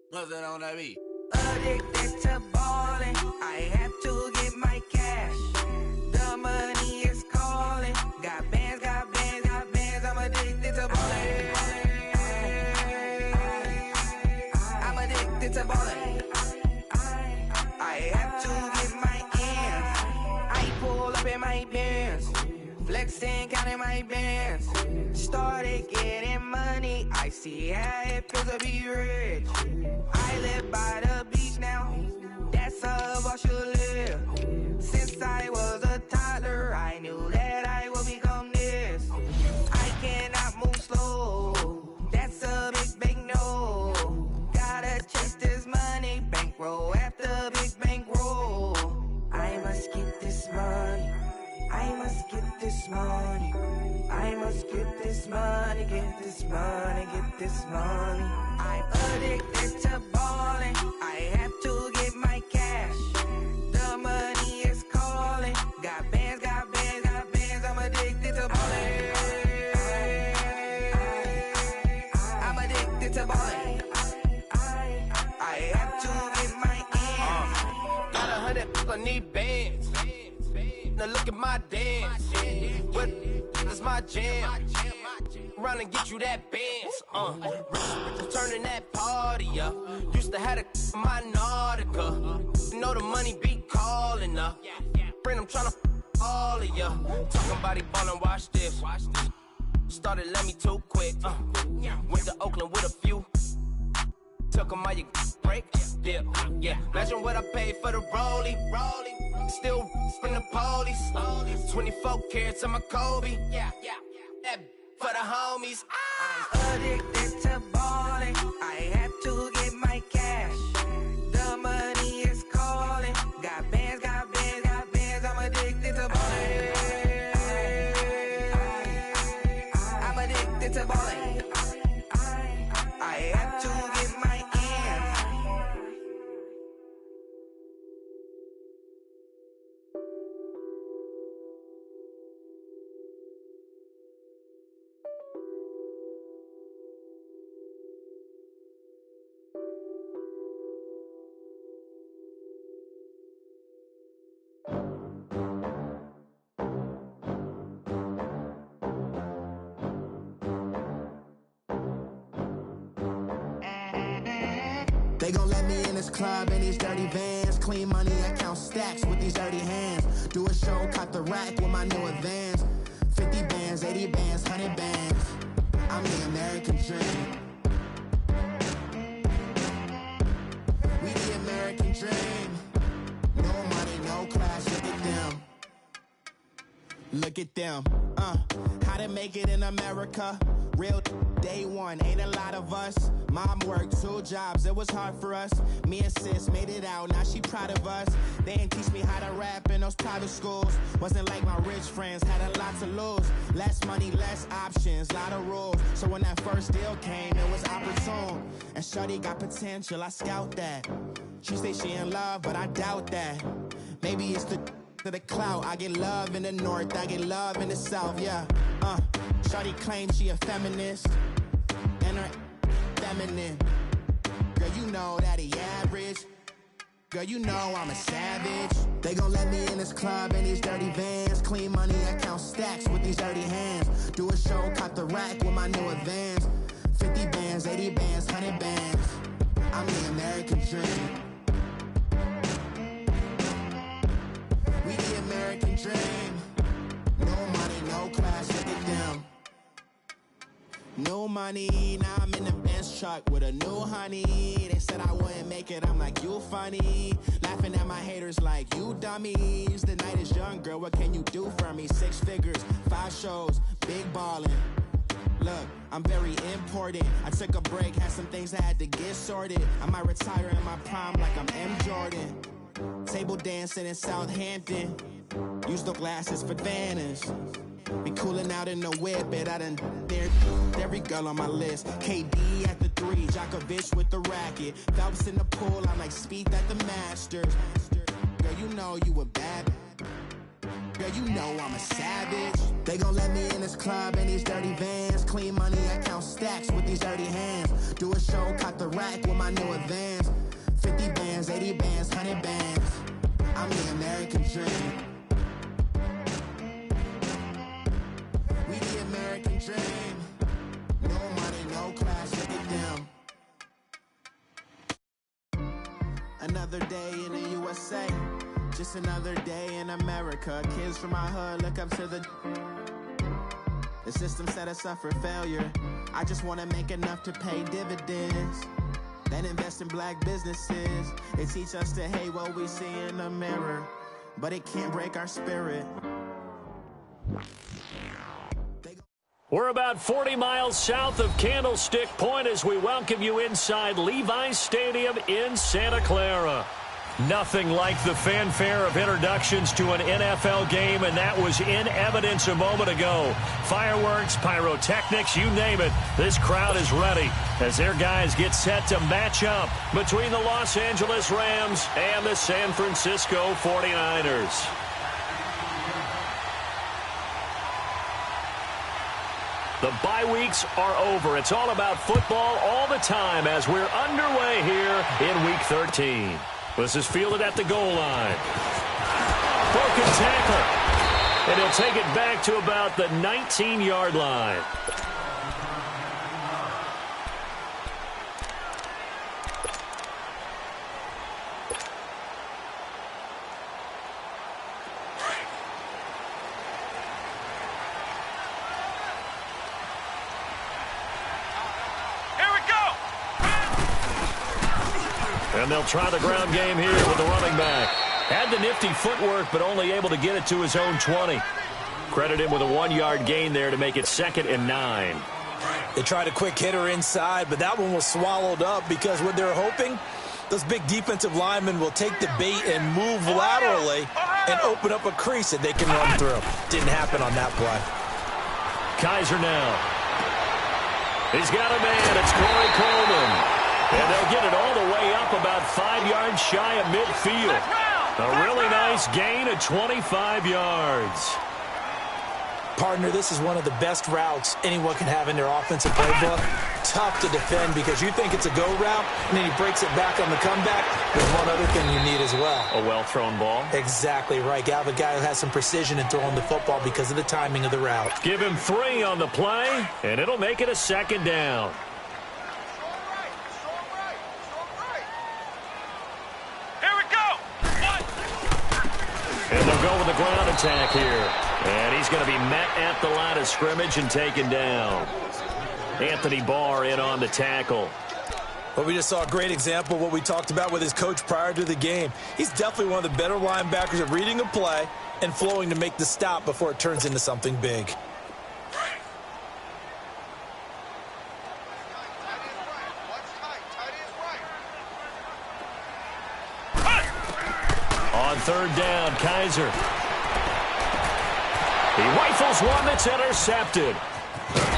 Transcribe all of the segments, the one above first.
What's that on that beat? Addicted to ballin', I have to get my cash. The money is calling. Got bands, got bands, got bands. I'm addicted to ballin'. I'm addicted to ballin'. I have to get my ends. I pull up in my bands, flexing, counting my bands. Started getting money. I see how it feels to be rich. I live by the beach now. That's how I should live. Since I was a toddler, I knew that I would become this. I cannot move slow. That's a big no. Gotta chase this money, bankroll after big bankroll. I must get this money. I must get this money. I must get this money, get this money, get this money. I'm addicted to ballin'. I have to get my cash. The money is calling. Got bands, got bands, got bands. I'm addicted to ballin'. I'm addicted to ballin'. I have to get my ends. Got 100, I need bands. Now look at my dance. What is my jam? Run and get you that bands. Turning that party up. Used to have a my Nautica. Know the money be calling up. Friend, I'm tryna all of ya. Talking about it ballin', watch this. Started let me too quick. Went to Oakland with a few. Took 'em all your break. Yeah. Imagine what I paid for the rollie. Still from the police. 24 carats on my Kobe. That for the homies. I'm addicted to ballin'. I have to get my cash. The money is calling. Got bands, got bands, got bands. I'm addicted to ballin'. I'm addicted to ballin'. I have to get my ends. They gon' let me in this club in these dirty vans. Clean money, I count stacks with these dirty hands. Do a show, caught the rack with my new advance. 50 bands, 80 bands, 100 bands. I'm the American dream. We the American dream. No money, no class, look at them. Look at them, how to make it in America. Real day one, ain't a lot of us. Mom worked 2 jobs, it was hard for us. Me and sis made it out, now she proud of us. They didn't teach me how to rap in those private schools. Wasn't like my rich friends, had a lot to lose. Less money, less options, lot of rules. So when that first deal came, it was opportune. And shawty got potential, I scout that. She say she in love, but I doubt that. Maybe it's the clout. I get love in the north, I get love in the south, yeah. Shawty claims she a feminist, and her feminine. Girl, you know that he average. Girl, you know I'm a savage. They gon' let me in this club in these dirty vans. Clean money, I count stacks with these dirty hands. Do a show, caught the rack with my new advance. 50 bands, 80 bands, 100 bands. I'm the American dream. We the American dream. No money, no class, look at them. No money, now I'm in the Benz truck with a new honey. They said I wouldn't make it, I'm like, you funny. Laughing at my haters like, you dummies. The night is young, girl, what can you do for me? 6 figures, 5 shows, big ballin'. Look, I'm very important. I took a break, had some things I had to get sorted. I might retire in my prime like I'm M. Jordan. Table dancing in Southampton. Use the glasses for Vannas. Be cooling out in the whip, but I done dared every girl on my list. KD at the 3, Djokovic with the racket. Phelps in the pool, I'm like Speed at the Masters. Girl, you know you a bad. Girl, you know I'm a savage. They gon' let me in this club in these dirty vans. Clean money, I count stacks with these dirty hands. Do a show, cut the rack with my new advance. 50 bands, 80 bands, 100 bands. I'm the American dream. We the American dream. No money, no class, look at them. Another day in the USA. Just another day in America. Kids from my hood look up to the system set us up for failure. I just want to make enough to pay dividends, then invest in black businesses. It teach us to hate what we see in the mirror, but it can't break our spirit. We're about 40 miles south of Candlestick Point as we welcome you inside Levi's Stadium in Santa Clara. Nothing like the fanfare of introductions to an NFL game, and that was in evidence a moment ago. Fireworks, pyrotechnics, you name it. This crowd is ready as their guys get set to match up between the Los Angeles Rams and the San Francisco 49ers. The bye weeks are over. It's all about football all the time as we're underway here in Week 13. This is fielded at the goal line. Broken tackle. And he'll take it back to about the 19-yard line. And they'll try the ground game here with the running back. Had the nifty footwork, but only able to get it to his own 20. Credit him with a 1-yard gain there to make it 2nd and 9. They tried a quick hitter inside, but that one was swallowed up because what they're hoping, those big defensive linemen will take the bait and move laterally and open up a crease that they can run through. Didn't happen on that play. Kaiser now. He's got a man. It's Corey Coleman. And they'll get it all the way up about 5 yards shy of midfield. A really nice gain of 25 yards. Partner, this is one of the best routes anyone can have in their offensive playbook. Tough to defend because you think it's a go route, and then he breaks it back on the comeback. There's one other thing you need as well. A well-thrown ball. Exactly right. Got a guy who has some precision in throwing the football because of the timing of the route. Give him 3 on the play, and it'll make it a 2nd down. And they'll go with the ground attack here. And he's going to be met at the line of scrimmage and taken down. Anthony Barr in on the tackle. Well, we just saw a great example of what we talked about with his coach prior to the game. He's definitely one of the better linebackers at reading a play and flowing to make the stop before it turns into something big. On 3rd down, Kaiser. He rifles one that's intercepted.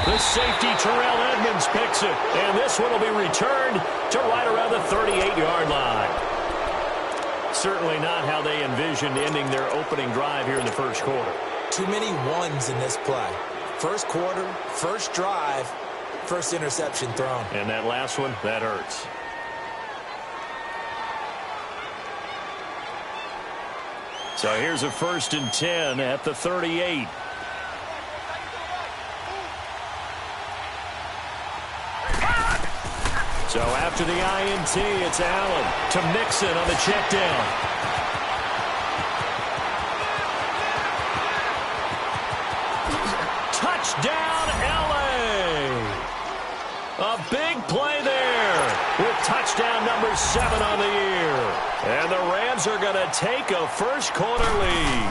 The safety, Terrell Edmonds, picks it. And this one will be returned to right around the 38-yard line. Certainly not how they envisioned ending their opening drive here in the first quarter. Too many ones in this play. First quarter, first drive, first interception thrown. And that last one, that hurts. So here's a 1st and 10 at the 38. So after the INT, it's Allen to Mixon on the check down. Touchdown, LA! A big play there with touchdown number 7 on the year. And the Rams are going to take a first quarter lead.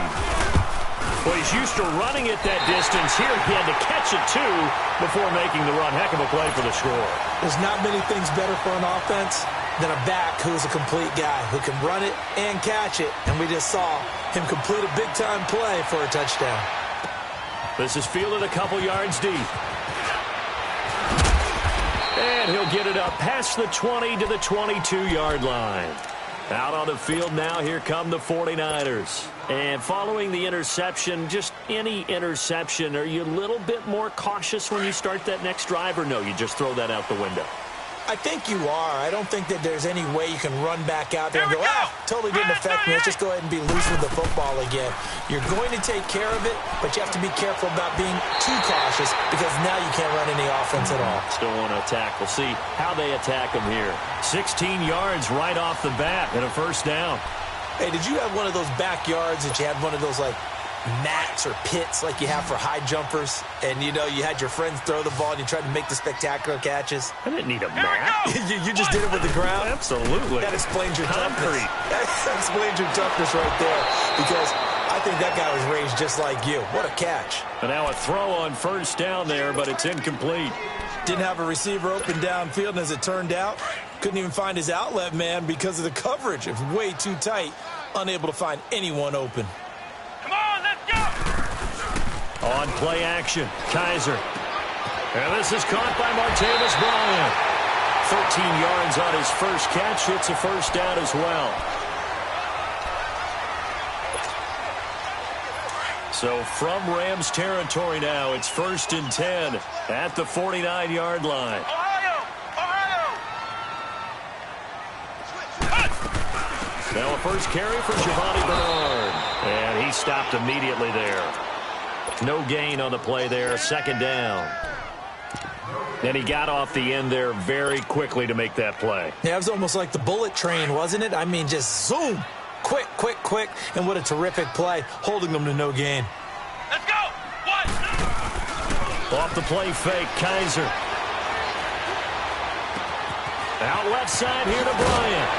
Well, he's used to running it that distance. Here he had to catch it, too, before making the run. Heck of a play for the score. There's not many things better for an offense than a back who's a complete guy who can run it and catch it. And we just saw him complete a big-time play for a touchdown. This is fielded a couple yards deep. And he'll get it up past the 20 to the 22-yard line. Out on the field now, here come the 49ers. And following the interception, just any interception, are you a little bit more cautious when you start that next drive, or no, you just throw that out the window? I think you are. I don't think that there's any way you can run back out there and go, totally didn't affect me. Let's just go ahead and be loose with the football again. You're going to take care of it, but you have to be careful about being too cautious because now you can't run any offense at all. Still want to attack. We'll see how they attack them here. 16 yards right off the bat and a first down. Hey, did you have one of those backyards that you had one of those, like, mats or pits like you have for high jumpers, and you had your friends throw the ball and you tried to make the spectacular catches? I didn't need a mat. you just did it with the ground? Absolutely. That explains your toughness. That explains your toughness right there, because I think that guy was raised just like you. What a catch. And now a throw on first down there, but it's incomplete. Didn't have a receiver open downfield, and as it turned out, couldn't even find his outlet man because of the coverage. It was way too tight, unable to find anyone open. On play action, Kaiser. And this is caught by Martavis Bryant. 13 yards on his first catch. It's a first down as well. So from Rams territory now, it's 1st and 10 at the 49-yard line. Now a first carry for Giovanni Bernard. And he stopped immediately there. No gain on the play there. Second down. And he got off the end there very quickly to make that play. Yeah, it was almost like the bullet train, wasn't it? I mean, just zoom. Quick, quick, quick. And what a terrific play, holding them to no gain. Let's go. What? Off the play fake, Kaiser. Out left side here to Bryant.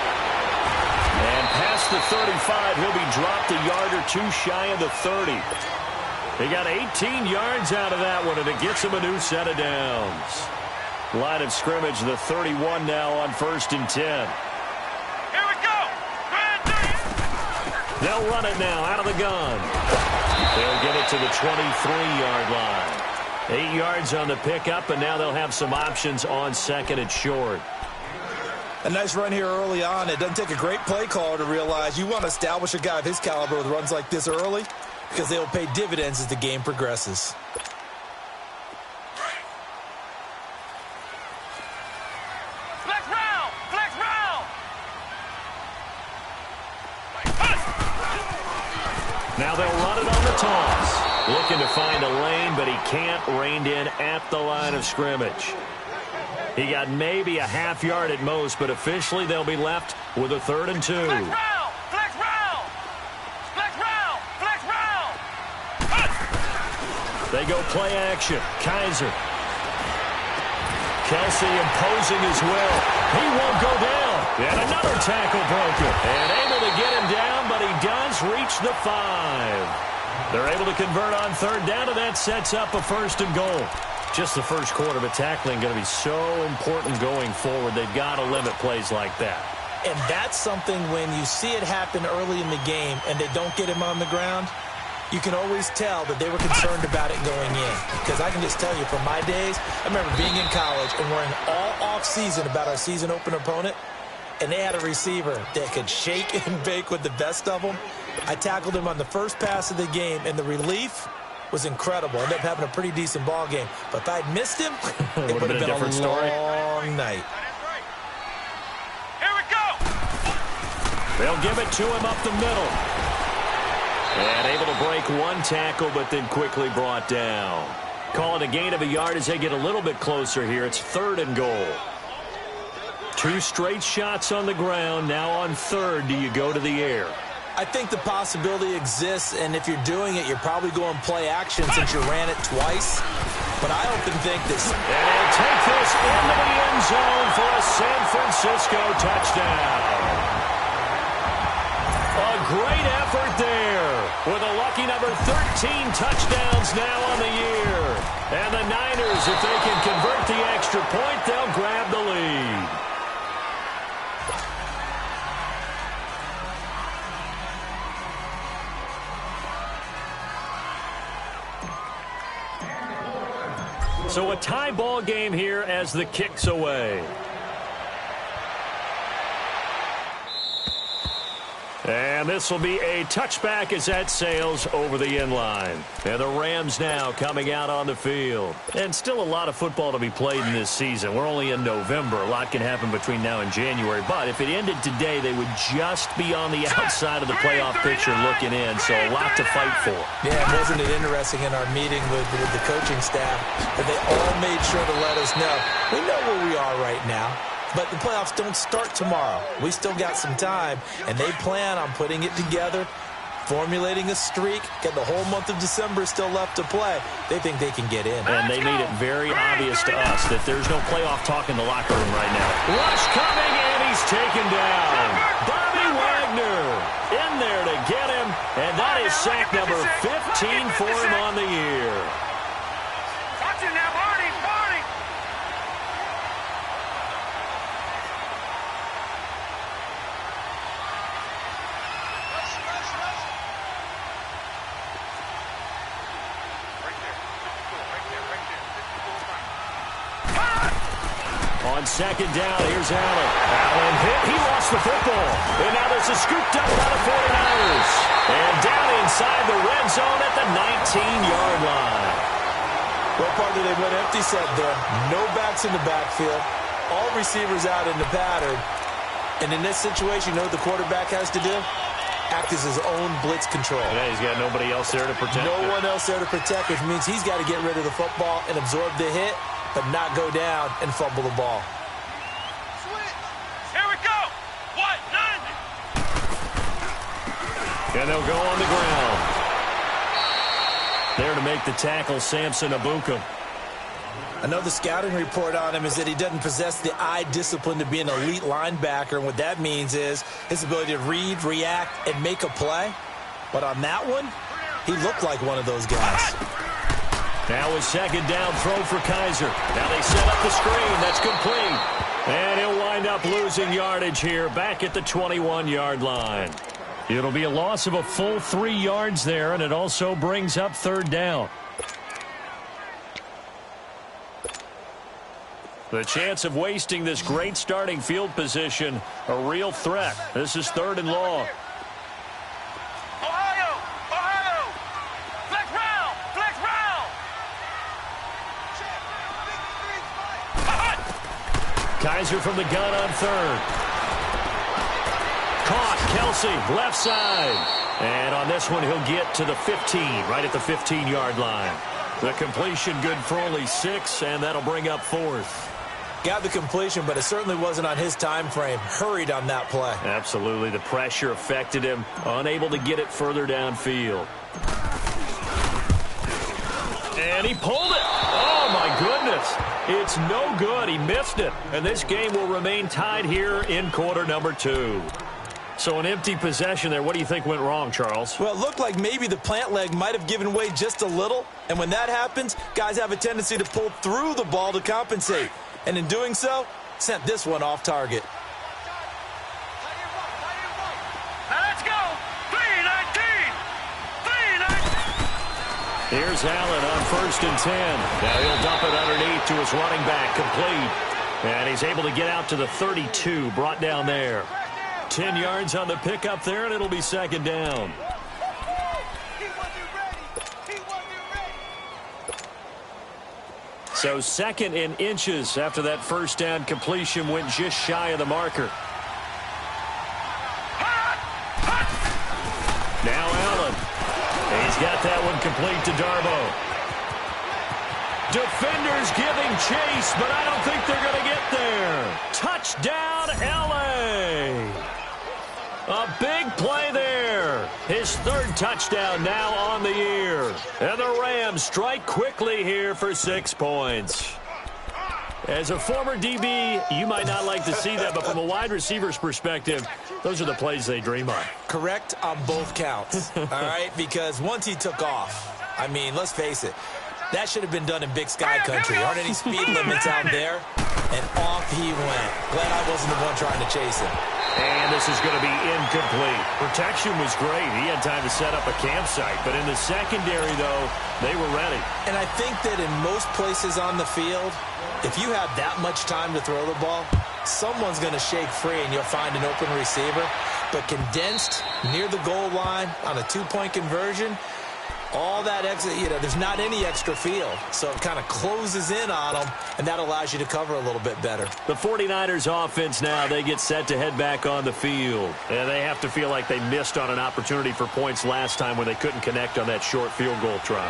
And past the 35, he'll be dropped a yard or two shy of the 30. He got 18 yards out of that one, and it gets him a new set of downs. Line of scrimmage, the 31 now on 1st and 10. Here we go. They'll run it now out of the gun. They'll get it to the 23-yard line. 8 yards on the pickup, and now they'll have some options on second and short. A nice run here early on. It doesn't take a great play caller to realize you want to establish a guy of his caliber with runs like this early, because they will pay dividends as the game progresses. Flex round! Flex round! Now they'll run it on the toss. Looking to find a lane, but he can't. Reined in at the line of scrimmage. He got maybe a half yard at most, but officially they'll be left with a 3rd and 2. Flex round! Flex round! Flex round! Flex round! They go play action. Kaiser. Kelsey imposing his will. He won't go down. And another tackle broken. And able to get him down, but he does reach the 5. They're able to convert on 3rd down, and that sets up a 1st and goal. Just the first quarter, but tackling going to be so important going forward. They've got to limit plays like that. And that's something when you see it happen early in the game and they don't get him on the ground, you can always tell that they were concerned about it going in. Because I can just tell you from my days, I remember being in college and worrying all off-season about our season opener opponent, and they had a receiver that could shake and bake with the best of them. I tackled him on the first pass of the game, and the relief was incredible. Ended up having a pretty decent ball game. But if I'd missed him, it would have been a different long night. Here we go! They'll give it to him up the middle. And able to break one tackle, but then quickly brought down. Calling a gain of a yard as they get a little bit closer here. It's 3rd and goal. 2 straight shots on the ground. Now on 3rd, do you go to the air? I think the possibility exists, and if you're doing it, you're probably going play action since you ran it twice. But I often think this. And they'll take this into the end zone for a San Francisco touchdown. A great effort there with a lucky number 13 touchdowns now on the year. And the Niners, if they can convert the extra point, they'll grab the lead. So a tie ball game here as the kick's away. And this will be a touchback as that sails over the inline. And the Rams now coming out on the field. And still a lot of football to be played in this season. We're only in November. A lot can happen between now and January. But if it ended today, they would just be on the outside of the playoff picture looking in. So a lot to fight for. Yeah, wasn't it interesting in our meeting with the coaching staff that they all made sure to let us know, we know where we are right now. But the playoffs don't start tomorrow. We still got some time, and they plan on putting it together, formulating a streak, get the whole month of December still left to play. They think they can get in. And they made it very obvious to us that there's no playoff talk in the locker room right now. Rush coming, and he's taken down. Bobby Wagner in there to get him, and that is sack number 15 for him on the year. Watch it now, Barney. On second down, here's Allen. Allen hit. He lost the football. And now there's a scooped up by the 49ers. And down inside the red zone at the 19-yard line. Well, partner, they went empty set there. No backs in the backfield. All receivers out in the pattern. And in this situation, you know what the quarterback has to do? Act as his own blitz control. Yeah, he's got nobody else there to protect. No one else there to protect, which means he's got to get rid of the football and absorb the hit, but not go down and fumble the ball. Here we go. What? 90. And they'll go on the ground. There to make the tackle, Samson Abuka. Another scouting report on him is that he doesn't possess the eye discipline to be an elite linebacker, and what that means is his ability to read, react, and make a play. But on that one, he looked like one of those guys. Now a second down throw for Kaiser. Now they set up the screen. That's complete. And he'll wind up losing yardage here back at the 21-yard line. It'll be a loss of a full 3 yards there, and it also brings up third down. The chance of wasting this great starting field position, a real threat. This is third and long. Ohio. Flex round. Kaiser from the gun on third. Caught, Kelsey, left side. And on this one, he'll get to the 15, right at the 15-yard line. The completion good for only 6, and that'll bring up fourth. Got the completion, but it certainly wasn't on his time frame. Hurried on that play. Absolutely. The pressure affected him. Unable to get it further downfield. And he pulled it. Oh, my goodness. It's no good. He missed it. And this game will remain tied here in quarter number 2. So an empty possession there. What do you think went wrong, Charles? Well, it looked like maybe the plant leg might have given way just a little. And when that happens, guys have a tendency to pull through the ball to compensate. And in doing so, sent this one off target. Now let's go. 3-19. Here's Allen on 1st and 10. Now he'll dump it underneath to his running back, complete. And he's able to get out to the 32, brought down there. 10 yards on the pickup there, and it'll be second down. So second in inches after that first down completion went just shy of the marker. Now Allen. He's got that one complete to Darbo. Defenders giving chase, but I don't think they're going to get there. Touchdown, L.A. A big play there. His 3rd touchdown now on the year. And the Rams strike quickly here for 6 points. As a former DB, you might not like to see that, but from a wide receiver's perspective, those are the plays they dream of. Correct on both counts, all right? Because once he took off, I mean, let's face it, that should have been done in Big Sky country. Aren't any speed limits out there? And off he went. Glad I wasn't the one trying to chase him. And this is going to be incomplete. Protection was great. He had time to set up a campsite. But in the secondary, though, they were ready. And I think that in most places on the field, if you have that much time to throw the ball, someone's going to shake free and you'll find an open receiver. but condensed near the goal line on a two-point conversion. All that extra, there's not any extra field, so it kind of closes in on them, and that allows you to cover a little bit better. The 49ers offense now, they get set to head back on the field. And they have to feel like they missed on an opportunity for points last time when they couldn't connect on that short field goal try.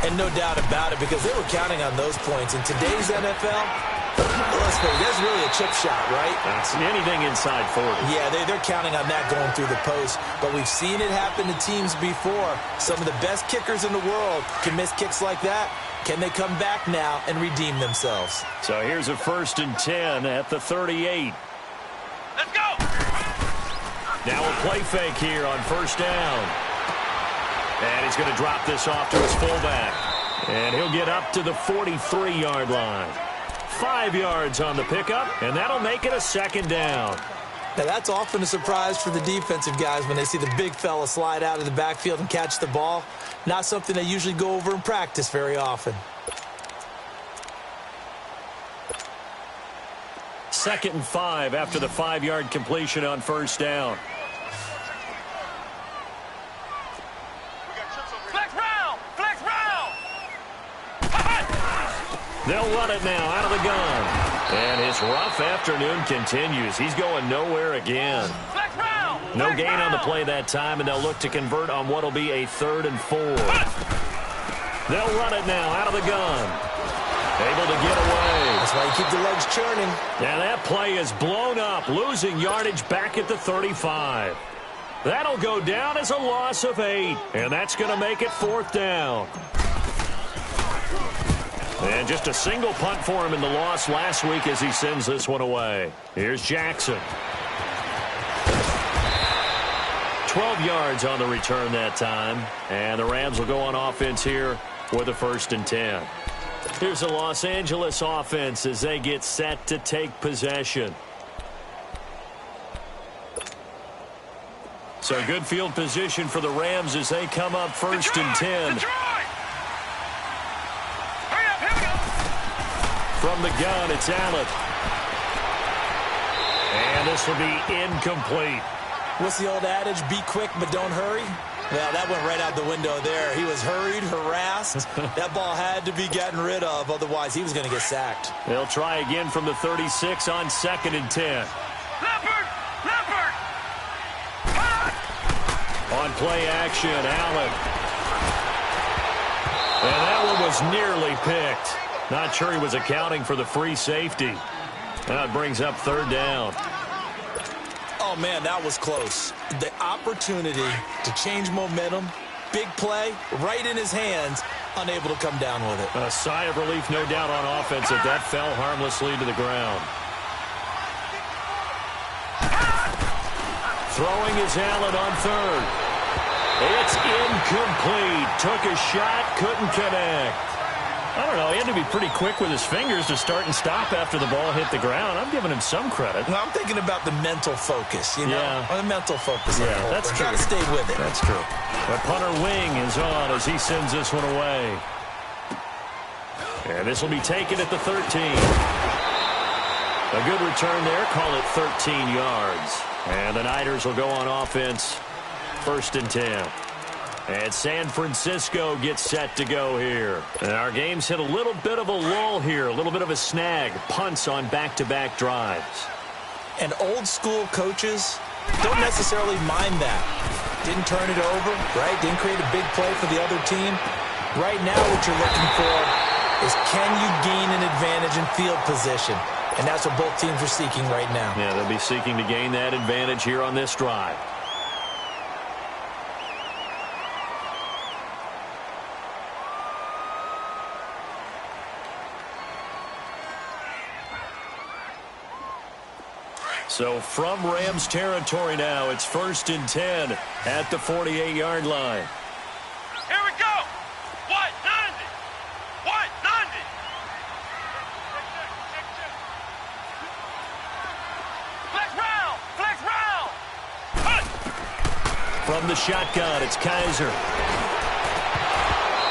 And no doubt about it, because they were counting on those points. In today's NFL, let's face it, that's really a chip shot, right? That's anything inside 40. Yeah, they're counting on that going through the post. But we've seen it happen to teams before. Some of the best kickers in the world can miss kicks like that. Can they come back now and redeem themselves? So here's a 1st and 10 at the 38. Let's go! Now a play fake here on 1st down. And he's going to drop this off to his fullback. And he'll get up to the 43-yard line. 5 yards on the pickup, and that'll make it a 2nd down. Now, that's often a surprise for the defensive guys when they see the big fella slide out of the backfield and catch the ball. Not something they usually go over in practice very often. 2nd and 5 after the 5-yard completion on 1st down. Flex round! Flex round! They'll run it now out of the gun. And his rough afternoon continues. He's going nowhere again. Flex round! No Flex gain on the round! play that time, and they'll look to convert on what will be a 3rd and 4. They'll run it now out of the gun. Able to get away. That's why you keep the legs churning. Now that play is blown up, losing yardage back at the 35. That'll go down as a loss of 8, and that's going to make it 4th down. And just a single punt for him in the loss last week as he sends this one away. Here's Jackson. 12 yards on the return that time. And the Rams will go on offense here with a 1st and 10. Here's the Los Angeles offense as they get set to take possession. So good field position for the Rams as they come up 1st and 10. Detroit! Hurry up, here we go! From the gun, it's Allen. And this will be incomplete. What's the old adage? Be quick, but don't hurry. Well, that went right out the window there. He was hurried, harassed. That ball had to be gotten rid of, otherwise he was going to get sacked. They'll try again from the 36 on 2nd and 10. Leopard! Leopard! On play action, Allen. And that one was nearly picked. Not sure he was accounting for the free safety. That brings up 3rd down. Oh, man, that was close. The opportunity to change momentum, big play, right in his hands, unable to come down with it. A sigh of relief, no doubt, on offense as that fell harmlessly to the ground. Throwing is Allen on 3rd. It's incomplete. Took a shot, couldn't connect. I don't know. He had to be pretty quick with his fingers to start and stop after the ball hit the ground. I'm giving him some credit. Well, I'm thinking about the mental focus, you know? Yeah. Or the mental focus. Yeah, that's true. Got to stay with it. That's true. The punter wing is on as he sends this one away. And this will be taken at the 13. A good return there. Call it 13 yards. And the Niners will go on offense 1st and 10. And San Francisco gets set to go here. And our game's hit a little bit of a lull here, a little bit of a snag. Punts on back-to-back drives. And old-school coaches don't necessarily mind that. Didn't turn it over, right? Didn't create a big play for the other team. Right now what you're looking for is can you gain an advantage in field position? And that's what both teams are seeking right now. Yeah, they'll be seeking to gain that advantage here on this drive. So from Rams territory now, it's 1st and 10 at the 48-yard line. Here we go! What? 90! What? 90! Flex round! Flex round! From the shotgun, it's Kaiser.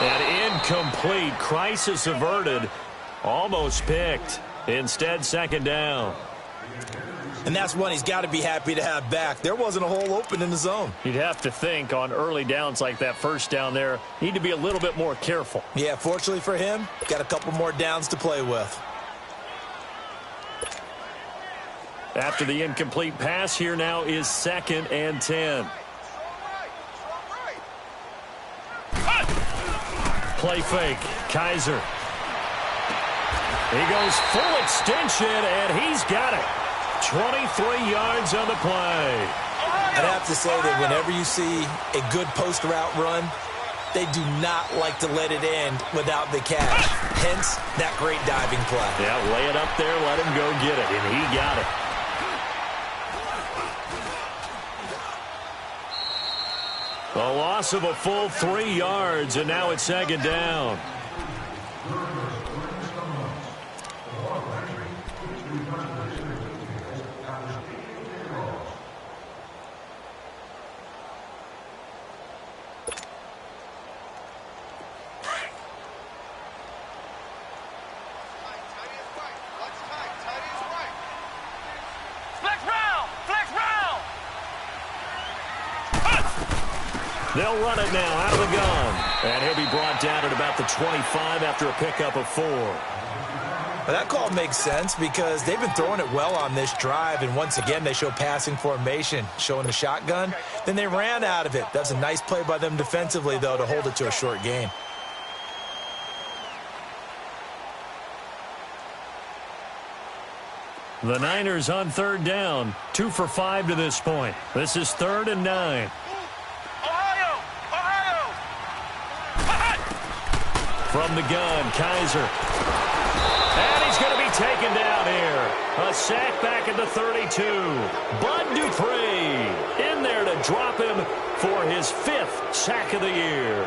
And incomplete. Crisis averted. Almost picked. Instead, 2nd down. And that's one he's got to be happy to have back. There wasn't a hole open in the zone. You'd have to think on early downs like that first down there, need to be a little bit more careful. Yeah, fortunately for him, got a couple more downs to play with. After the incomplete pass, here now is 2nd and 10. Play fake. Kaiser. He goes full extension, and he's got it. 23 yards on the play. I'd have to say that whenever you see a good post route run, they do not like to let it end without the catch. Hence, that great diving play. Yeah, lay it up there, let him go get it, and he got it. A loss of a full 3 yards, and now it's 2nd down. They'll run it now out of the gun. And he'll be brought down at about the 25 after a pickup of 4. Well, that call makes sense because they've been throwing it well on this drive, and once again they show passing formation, showing the shotgun. Then they ran out of it. That's a nice play by them defensively, though, to hold it to a short gain. The Niners on 3rd down, 2 for 5 to this point. This is 3rd and 9. From the gun, Kaiser. And he's going to be taken down here. A sack back at the 32. Bud Dupree in there to drop him for his 5th sack of the year.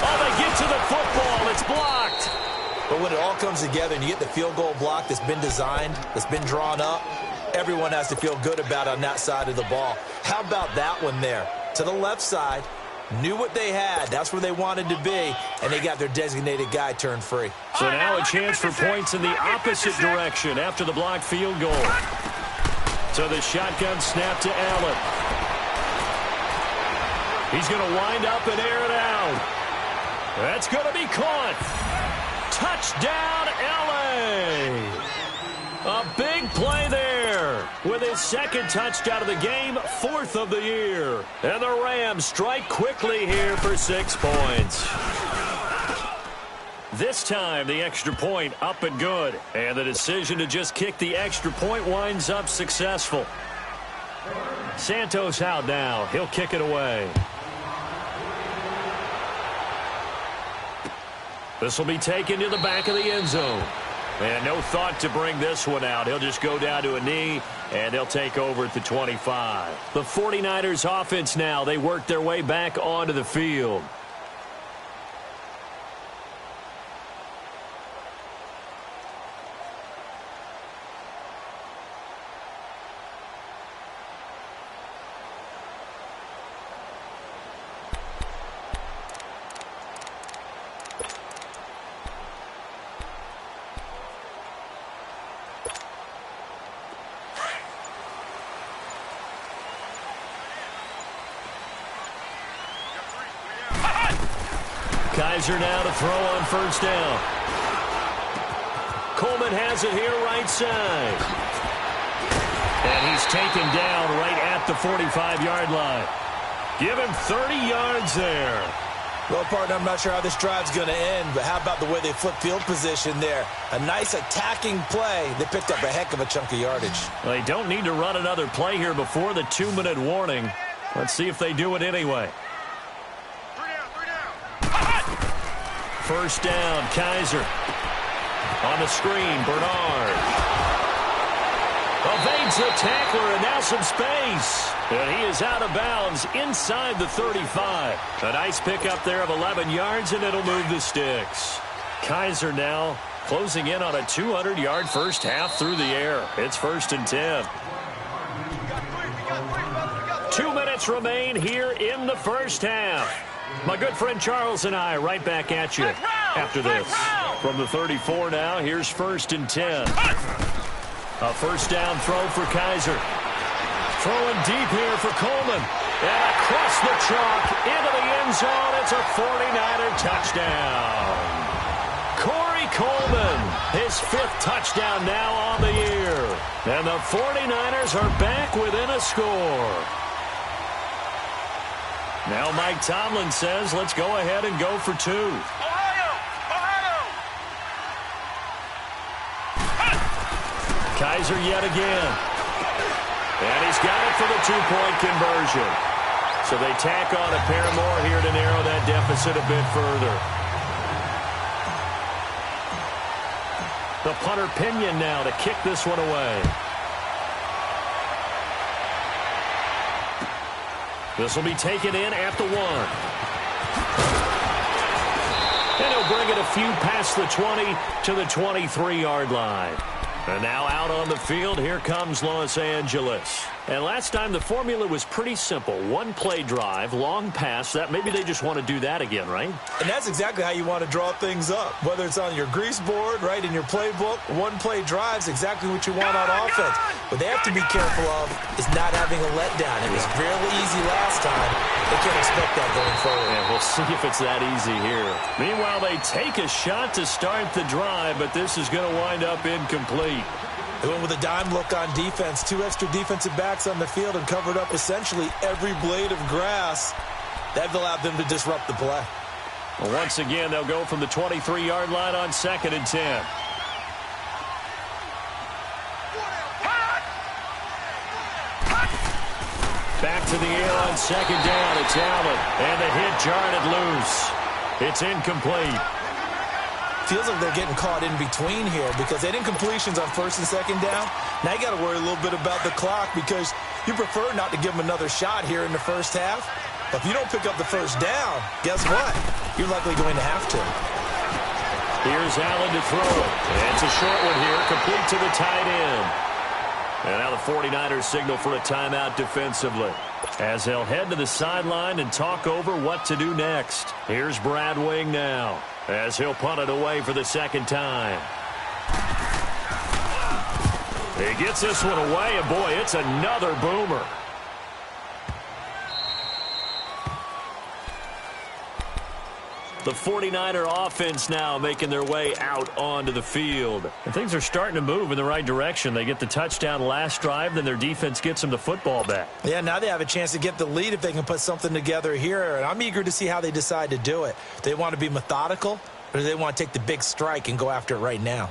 Oh, they get to the football. It's blocked. But when it all comes together and you get the field goal block that's been designed, that's been drawn up, everyone has to feel good about it on that side of the ball. How about that one there? To the left side, knew what they had. That's where they wanted to be, and they got their designated guy turned free. So now a chance for points in the opposite direction after the blocked field goal. So the shotgun snap to Allen. He's going to wind up and air it out. That's going to be caught. Touchdown, L.A. A big play there with his 2nd touchdown of the game, 4th of the year. And the Rams strike quickly here for 6 points. This time, the extra point up and good. And the decision to just kick the extra point winds up successful. Santos out now. He'll kick it away. This will be taken to the back of the end zone. And no thought to bring this one out. He'll just go down to a knee, and they'll take over at the 25. The 49ers offense now, they work their way back onto the field. Kaiser now to throw on 1st down. Coleman has it here right side. And he's taken down right at the 45-yard line. Give him 30 yards there. Well, partner, I'm not sure how this drive's going to end, but how about the way they flip field position there? A nice attacking play. They picked up a heck of a chunk of yardage. Well, they don't need to run another play here before the 2-minute warning. Let's see if they do it anyway. 1st down, Kaiser. On the screen, Bernard. Evades the tackler, and now some space. And he is out of bounds inside the 35. A nice pickup there of 11 yards, and it'll move the sticks. Kaiser now closing in on a 200-yard first half through the air. It's 1st and 10. 2 minutes remain here in the first half. My good friend Charles and I right back at you after this. From the 34 now, here's 1st and 10. A first down throw for Kaiser. Throwing deep here for Coleman. And across the chalk into the end zone. It's a 49er touchdown. Corey Coleman, his 5th touchdown now on the year. And the 49ers are back within a score. Now Mike Tomlin says, let's go ahead and go for 2. Kaiser yet again. And he's got it for the 2-point conversion. So they tack on a pair more here to narrow that deficit a bit further. The punter Pinion now to kick this one away. This will be taken in at the 1. And he'll bring it a few past the 20 to the 23-yard line. And now out on the field, here comes Los Angeles. And last time the formula was pretty simple. 1-play drive, long pass. That maybe they just want to do that again, right? And that's exactly how you want to draw things up. Whether it's on your grease board, right, in your playbook, 1-play drive's exactly what you want on offense. What they have to be careful of is not having a letdown. It was really easy last time. They can't expect that going forward. And we'll see if it's that easy here. Meanwhile, they take a shot to start the drive, but this is going to wind up incomplete. They went with a dime look on defense. 2 extra defensive backs on the field and covered up essentially every blade of grass. That allowed them to disrupt the play. Well, once again, they'll go from the 23-yard line on 2nd and 10. Back to the air on 2nd down. It's Allen. And the hit jarred it loose. It's incomplete. Feels like they're getting caught in between here because they didn't completions on 1st and 2nd down. Now you got to worry a little bit about the clock because you prefer not to give them another shot here in the first half. But if you don't pick up the first down, guess what? You're likely going to have to. Here's Allen to throw it. And it's a short one here, complete to the tight end. And now the 49ers signal for a timeout defensively as they'll head to the sideline and talk over what to do next. Here's Brad Wing now as he'll punt it away for the 2nd time. He gets this one away, and boy, it's another boomer. The 49er offense now making their way out onto the field. And things are starting to move in the right direction. They get the touchdown last drive, then their defense gets them the football back. Yeah, now they have a chance to get the lead if they can put something together here. And I'm eager to see how they decide to do it. They want to be methodical, or do they want to take the big strike and go after it right now?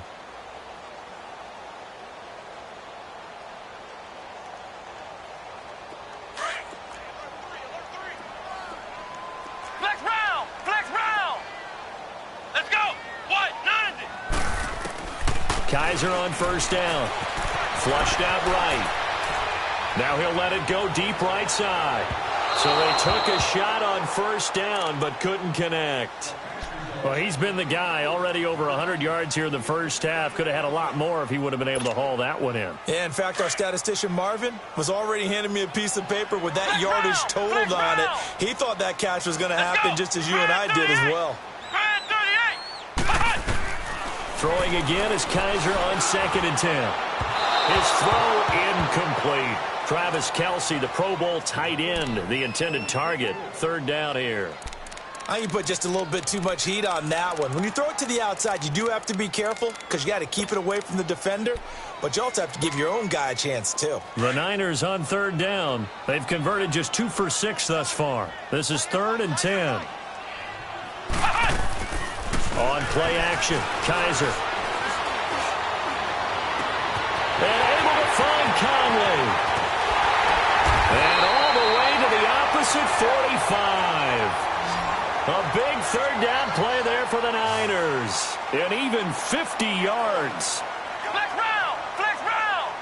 Kaiser on 1st down. Flushed out right. Now he'll let it go deep right side. So they took a shot on 1st down but couldn't connect. Well, he's been the guy. Already over 100 yards here in the first half. Could have had a lot more if he would have been able to haul that one in. Yeah, in fact, our statistician Marvin was already handing me a piece of paper with that yardage totaled on it. He thought that catch was going to happen just as you and I did as well. Throwing again is Kaiser on 2nd and 10. His throw incomplete. Travis Kelce, the Pro Bowl tight end, the intended target. 3rd down here. I think you put just a little bit too much heat on that one. When you throw it to the outside, you do have to be careful because you got to keep it away from the defender, but you also have to give your own guy a chance too. The Niners on 3rd down. They've converted just 2 for 6 thus far. This is 3rd and 10. On play action, Kaiser. And able to find Conley. And all the way to the opposite 45. A big 3rd down play there for the Niners. And even 50 yards. Flex round! Flex round!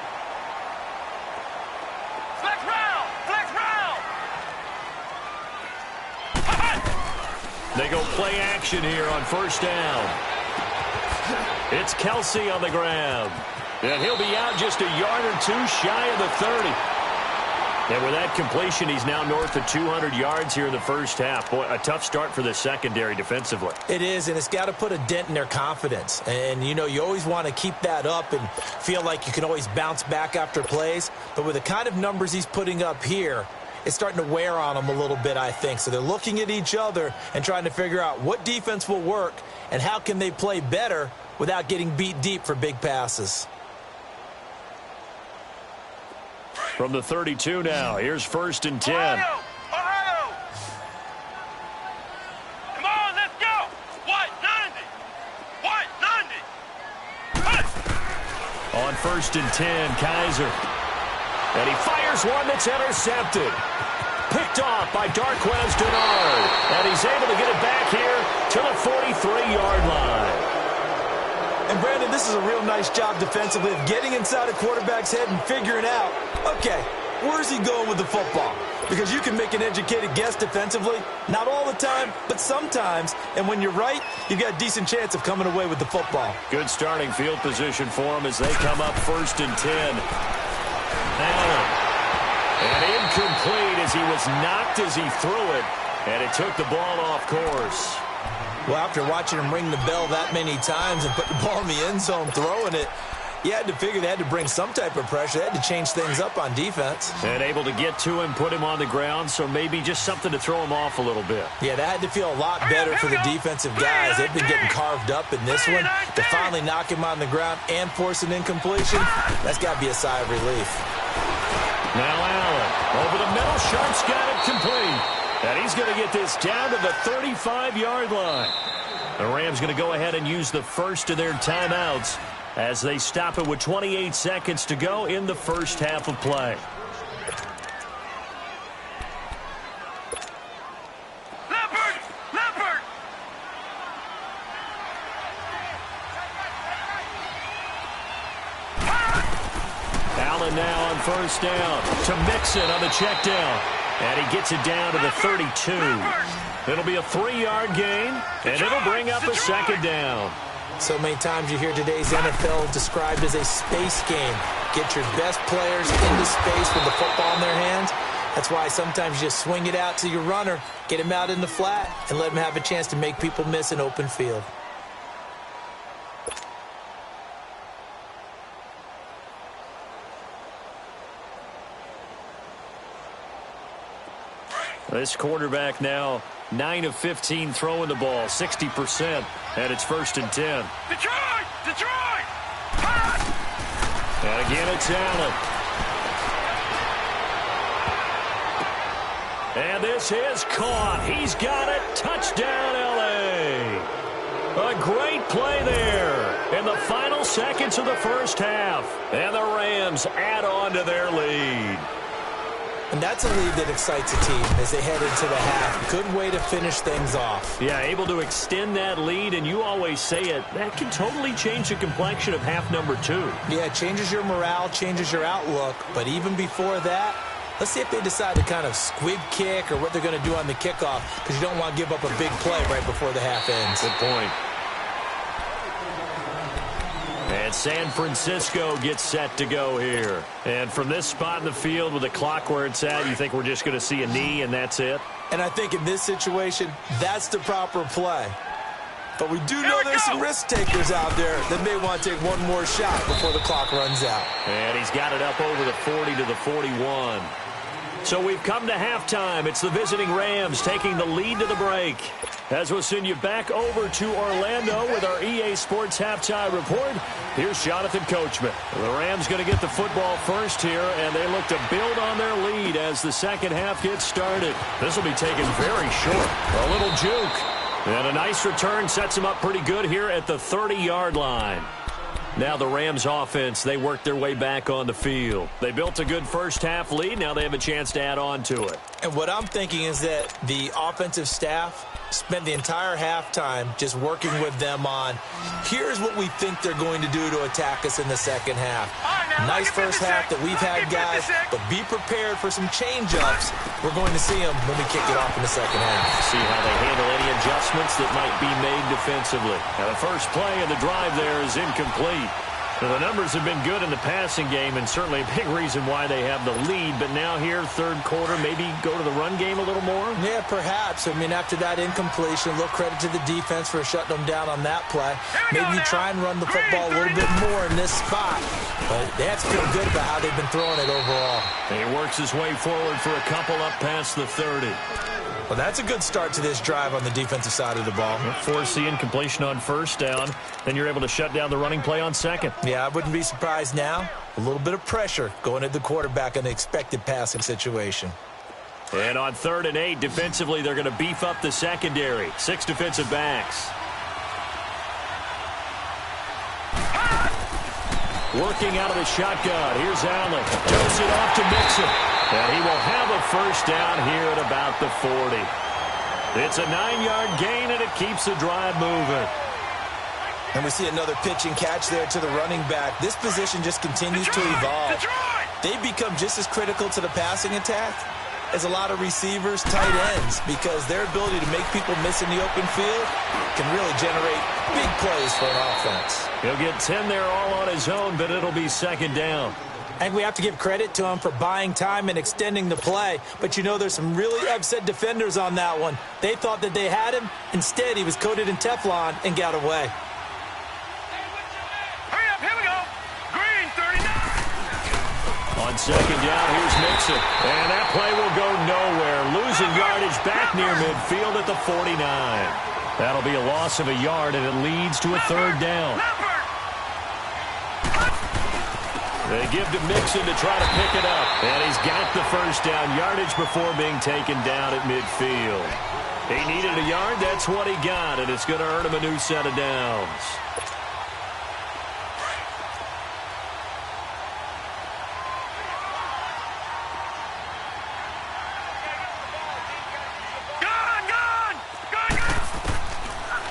Flex round! Flex round! They go play action here on 1st down. It's Kelce on the grab. And he'll be out just a yard or 2 shy of the 30. And with that completion, he's now north of 200 yards here in the first half. Boy, a tough start for the secondary defensively. It is, and it's got to put a dent in their confidence. And, you always want to keep that up and feel like you can always bounce back after plays. But with the kind of numbers he's putting up here, it's starting to wear on them a little bit, I think. So they're looking at each other and trying to figure out what defense will work and how can they play better without getting beat deep for big passes. From the 32 now, here's 1st and 10. Ohio! Come on, let's go! What, 90? What, 90? On 1st and 10, Kaiser. And he fires one that's intercepted. Picked off by Darquez Denard. And he's able to get it back here to the 43-yard line. And, Brandon, this is a real nice job defensively of getting inside a quarterback's head and figuring out, okay, where's he going with the football? Because you can make an educated guess defensively, not all the time, but sometimes. And when you're right, you've got a decent chance of coming away with the football. Good starting field position for him as they come up 1st and 10. Allen. And incomplete as he was knocked as he threw it. And it took the ball off course. Well, after watching him ring the bell that many times and put the ball in the end zone throwing it, you had to figure they had to bring some type of pressure. They had to change things up on defense. And able to get to him, put him on the ground, so maybe just something to throw him off a little bit. Yeah, that had to feel a lot better for the defensive guys. They've been getting carved up in this one. To finally knock him on the ground and force an incompletion, that's got to be a sigh of relief. Now Allen, over the middle, Sharp's got it complete. And he's going to get this down to the 35-yard line. The Rams going to go ahead and use the first of their timeouts as they stop it with 28 seconds to go in the first half of play. Leopard! Allen now on 1st down to Mixon on the check down. And he gets it down to the 32. It'll be a 3-yard gain, and it'll bring up a 2nd down. So many times you hear today's NFL described as a space game. Get your best players into space with the football in their hands. That's why sometimes you just swing it out to your runner, get him out in the flat, and let him have a chance to make people miss an open field. This quarterback now 9 of 15 throwing the ball, 60%, and it's 1st and 10. Detroit! And again, it's Allen. And this is caught. He's got it. Touchdown, L.A. A great play there in the final seconds of the first half. And the Rams add on to their lead. And that's a lead that excites a team as they head into the half. Good way to finish things off. Yeah, able to extend that lead, and you always say it, that can totally change the complexion of half number 2. Yeah, it changes your morale, changes your outlook. But even before that, let's see if they decide to kind of squib kick or what they're going to do on the kickoff, because you don't want to give up a big play right before the half ends. Good point. And San Francisco gets set to go here. And from this spot in the field with the clock where it's at, you think we're just going to see a knee and that's it? And I think in this situation, that's the proper play. But we do know there's some risk takers out there that may want to take one more shot before the clock runs out. And he's got it up over the 40 to the 41. So we've come to halftime. It's the visiting Rams taking the lead to the break. As we'll send you back over to Orlando with our EA Sports Halftime Report, here's Jonathan Coachman. The Rams going to get the football first here, and they look to build on their lead as the second half gets started. This will be taken very short. A little juke. And a nice return sets them up pretty good here at the 30-yard line. Now the Rams offense, they work their way back on the field. They built a good first half lead. Now they have a chance to add on to it. And what I'm thinking is that the offensive staff spent the entire halftime just working with them on, here's what we think they're going to do to attack us in the second half. Nice first half that we've had, guys, but be prepared for some change-ups. We're going to see them when we kick it off in the second half. See how they handle any adjustments that might be made defensively. Now the first play of the drive there is incomplete. Well, the numbers have been good in the passing game, and certainly a big reason why they have the lead. But now here, third quarter, maybe go to the run game a little more? Yeah, perhaps. I mean, after that incompletion, a little credit to the defense for shutting them down on that play. Maybe you try and run the football a little bit more in this spot. But they have to feel good about how they've been throwing it overall. And he works his way forward for a couple up past the 30. Well, that's a good start to this drive on the defensive side of the ball. Force the incompletion on first down. Then you're able to shut down the running play on second. Yeah, I wouldn't be surprised now. A little bit of pressure going at the quarterback in the expected passing situation. And on 3rd and 8, defensively, they're going to beef up the secondary. 6 defensive backs. Working out of the shotgun. Here's Allen. Toes it off to Mixon. And he will have a first down here at about the 40. It's a 9-yard gain, and it keeps the drive moving. And we see another pitch and catch there to the running back. This position just continues to evolve. They become just as critical to the passing attack as a lot of receivers, tight ends, because their ability to make people miss in the open field can really generate big plays for an offense. He'll get 10 there all on his own, but it'll be second down. And we have to give credit to him for buying time and extending the play. But, you know, there's some really upset defenders on that one. They thought that they had him. Instead, he was coated in Teflon and got away. Hurry up, here we go. Green, 39. On second down, here's Mixon. And that play will go nowhere. Losing yardage back near midfield at the 49. That'll be a loss of a yard, and it leads to a 3rd down. They give to Mixon to try to pick it up. And he's got the first down yardage before being taken down at midfield. He needed a yard. That's what he got, and it's going to earn him a new set of downs.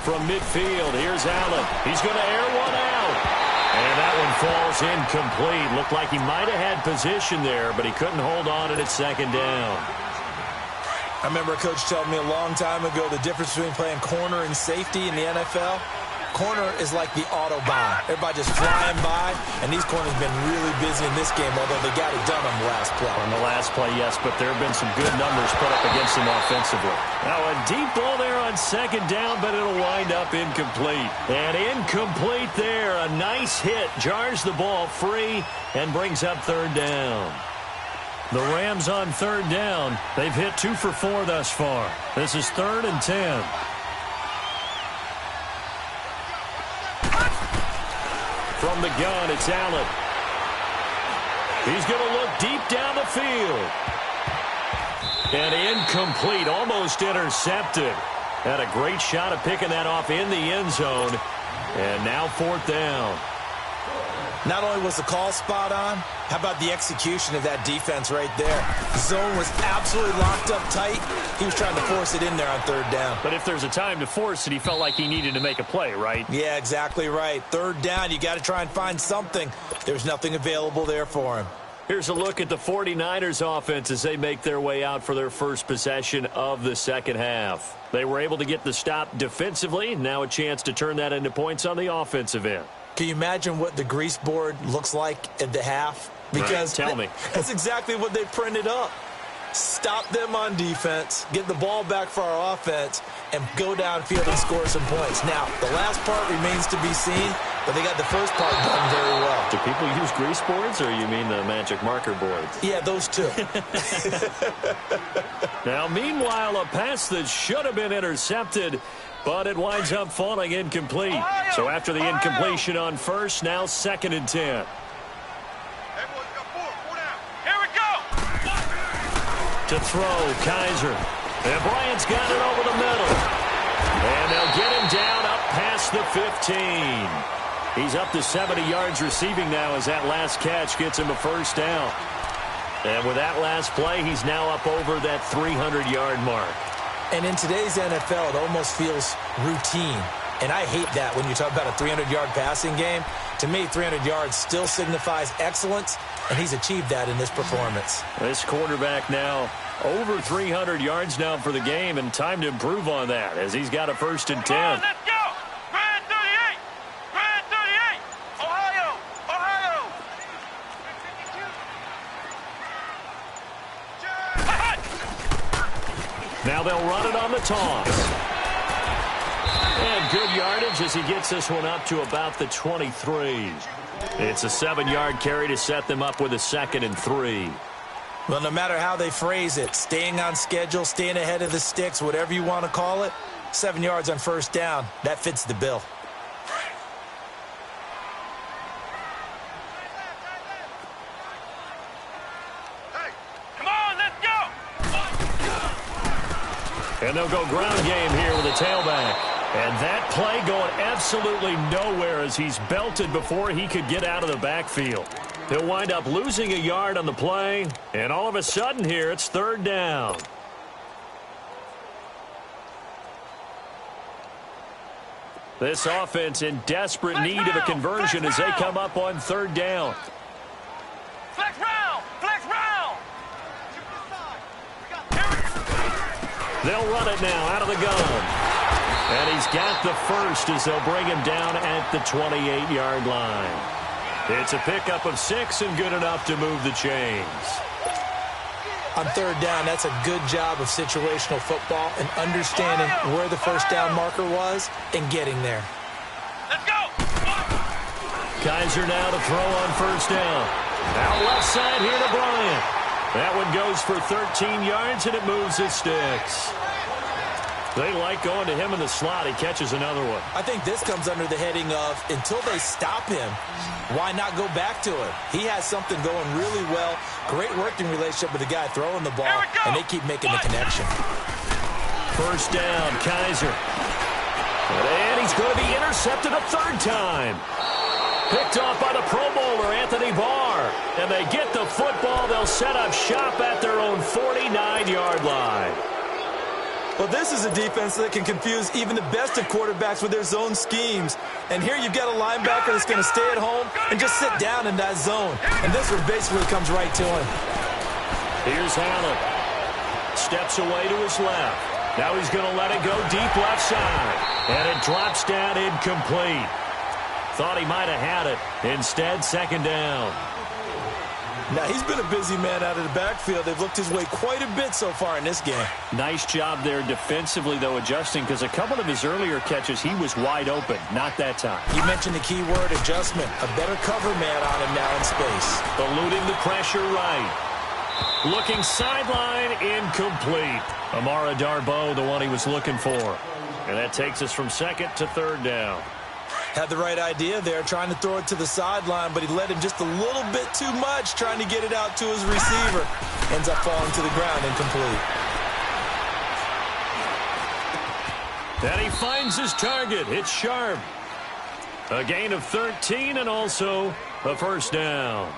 From midfield, here's Allen. He's going to air one out. And that one falls incomplete. Looked like he might have had position there, but he couldn't hold on at its second down. I remember a coach telling me a long time ago the difference between playing corner and safety in the NFL. Corner is like the Autobahn. Everybody just flying by, and these corners have been really busy in this game, although they got it done on the last play. On the last play, yes, but there have been some good numbers put up against them offensively. Now a deep ball there on second down, but it'll wind up incomplete. And incomplete there. A nice hit. Jars the ball free and brings up 3rd down. The Rams on 3rd down. They've hit 2 for 4 thus far. This is 3rd and 10. From the gun, it's Allen. He's going to look deep down the field. And incomplete, almost intercepted. Had a great shot of picking that off in the end zone. And now 4th down. Not only was the call spot on, how about the execution of that defense right there? The zone was absolutely locked up tight. He was trying to force it in there on 3rd down. But if there's a time to force it, he felt like he needed to make a play, right? Yeah, exactly right. 3rd down, you got to try and find something. There's nothing available there for him. Here's a look at the 49ers offense as they make their way out for their first possession of the second half. They were able to get the stop defensively. Now a chance to turn that into points on the offensive end. Can you imagine what the grease board looks like at the half? Because right, tell me. That's exactly what they printed up. Stop them on defense, get the ball back for our offense, and go downfield and score some points. Now, the last part remains to be seen, but they got the first part done very well. Do people use grease boards, or you mean the magic marker boards? Yeah, those two. Now, meanwhile, a pass that should have been intercepted, but it winds up falling incomplete. So after the incompletion on first, now 2nd and 10. To throw, Kaiser. And Bryant's got it over the middle. And they'll get him down up past the 15. He's up to 70 yards receiving now as that last catch gets him a first down. And with that last play, he's now up over that 300-yard mark. And in today's NFL, it almost feels routine. And I hate that when you talk about a 300-yard passing game. To me, 300 yards still signifies excellence, and he's achieved that in this performance. This quarterback now over 300 yards now for the game, and time to improve on that as he's got a 1st and 10. Let's go! Grand 38! Grand 38! Ohio! Now they'll run it on the toss. And good yardage as he gets this one up to about the 23. It's a 7-yard carry to set them up with a 2nd and 3. Well, no matter how they phrase it, staying on schedule, staying ahead of the sticks, whatever you want to call it, 7 yards on first down, that fits the bill. Hey, come on, let's go! And they'll go ground game here with a tailback. And that play going absolutely nowhere as he's belted before he could get out of the backfield. He'll wind up losing a yard on the play, and all of a sudden here it's 3rd down. This offense in desperate need of a conversion as they come up on 3rd down. Flex round! Flex round! They'll run it now out of the gun. And he's got the first as they'll bring him down at the 28-yard line. It's a pickup of 6 and good enough to move the chains. On 3rd down, that's a good job of situational football and understanding where the first down marker was and getting there. Let's go! Kaiser now to throw on 1st down. Out left side here to Bryant. That one goes for 13 yards and it moves the sticks. They like going to him in the slot. He catches another one. I think this comes under the heading of until they stop him, why not go back to it? He has something going really well. Great working relationship with the guy throwing the ball, and they keep making the connection. 1st down, Kaiser. And he's going to be intercepted a 3rd time. Picked off by the Pro Bowler, Anthony Barr. And they get the football. They'll set up shop at their own 49-yard line. Well, this is a defense that can confuse even the best of quarterbacks with their zone schemes. And here you've got a linebacker that's going to stay at home and just sit down in that zone. And this one basically comes right to him. Here's Allen. Steps away to his left. Now he's going to let it go deep left side. And it drops down incomplete. Thought he might have had it. Instead, 2nd down. Now, he's been a busy man out of the backfield. They've looked his way quite a bit so far in this game. Nice job there defensively, though, adjusting, because a couple of his earlier catches, he was wide open. Not that time. You mentioned the key word, adjustment. A better cover man on him now in space. Eluding the pressure right. Looking sideline, incomplete. Amara Darboh, the one he was looking for. And that takes us from 2nd to 3rd down. Had the right idea there, trying to throw it to the sideline, but he led him just a little bit too much, trying to get it out to his receiver. Ends up falling to the ground, incomplete. And he finds his target. It's Sharp. A gain of 13 and also a 1st down.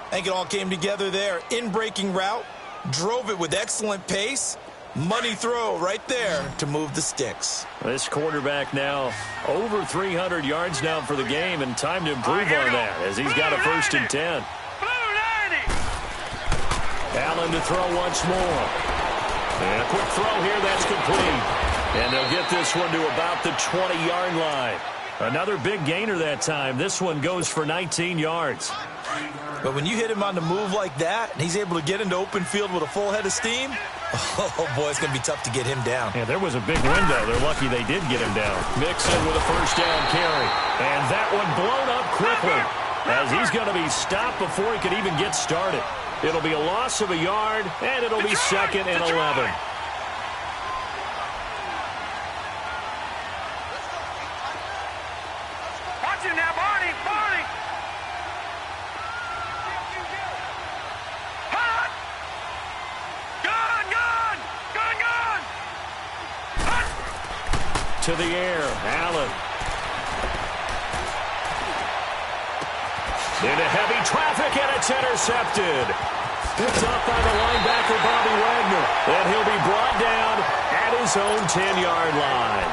I think it all came together there. In-breaking route, drove it with excellent pace. Money throw right there to move the sticks. This quarterback now over 300 yards now for the game, and time to improve on that as he's got a 1st and 10. Allen to throw once more. And a quick throw here, that's complete. And they'll get this one to about the 20-yard line. Another big gainer that time. This one goes for 19 yards. But when you hit him on the move like that, and he's able to get into open field with a full head of steam, oh, boy, it's going to be tough to get him down. Yeah, there was a big window. They're lucky they did get him down. Mixon with a 1st down carry. And that one blown up quickly as he's going to be stopped before he could even get started. It'll be a loss of a yard, and it'll be 2nd and 11. Watch him now, Barney! Barney! Hot! Gun! Gun! Gun! Gun! Hot! To the air, Allen. Into heavy traffic, and it's intercepted. Picked up by the linebacker, Bobby Wagner. And he'll be brought down at his own 10-yard line.